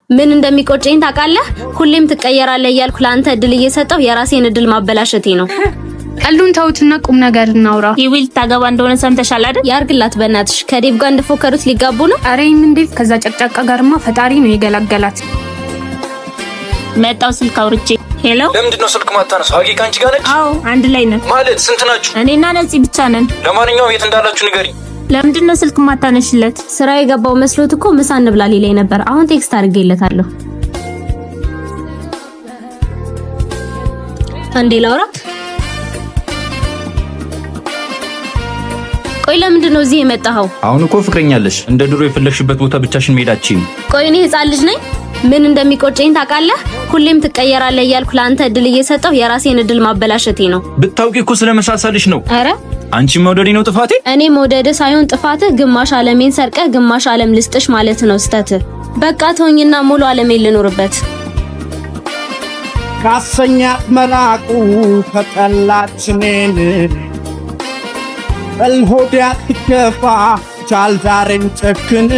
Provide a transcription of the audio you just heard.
ምን እንደሚቆጨኝ ታውቃለህ? ሁሌም ትቀየራለህ እያልኩ ለአንተ እድል እየሰጠው የራሴን እድል ማበላሸቴ ነው። ቀሉን ተውትና ቁም ነገር እናውራ። ይዊል ታገባ እንደሆነ ሰምተሻል አይደል? ያርግላት በእናትሽ። ከዴቭ ጋር እንደፎከሩት ሊጋቡ ነው። አረ ይሄን ዴቭ ከዛ ጨቅጫቃ ጋርማ ፈጣሪ ነው የገላገላት። መጣው ስልክ አውርቼ። ሄሎ፣ ለምንድነው ስልክ ማታነሳው? ሀቂ ካንቺ ጋር ነች? አዎ አንድ ላይ ነን። ማለት ስንት ናችሁ? እኔና ነፂ ብቻ ነን። ለማንኛውም የት እንዳላችሁ ንገሪኝ። ለምንድነው ስልክ ማታነሽለት? ስራ የገባው መስሎት እኮ ምሳ እንብላ ሊለኝ ነበር። አሁን ቴክስት አድርጌለታለሁ። አንዴ ላውራት። ቆይ ለምንድነው እዚህ የመጣኸው? አሁን እኮ ፍቅረኛለሽ። እንደ ድሮ የፈለግሽበት ቦታ ብቻሽን መሄዳችኝ። ቆይ እኔ ህፃን ልጅ ነኝ? ምን እንደሚቆጨኝ ታውቃለህ? ሁሌም ትቀየራለህ እያልኩ ለአንተ እድል እየሰጠው የራሴን እድል ማበላሸቴ ነው። ብታውቂ እኮ ስለመሳሳልሽ ነው። አረ አንቺ መውደዴ ነው ጥፋቴ? እኔ መውደድ ሳይሆን ጥፋትህ ግማሽ ዓለሜን ሰርቀህ ግማሽ ዓለም ልስጥሽ ማለት ነው ስተትህ። በቃ ተወኝና ሙሉ ዓለሜን ልኖርበት። ካሰኛት መራቁ ከጠላችኔን በልሆዳት ከፋ ቻል ዛሬን ጨክን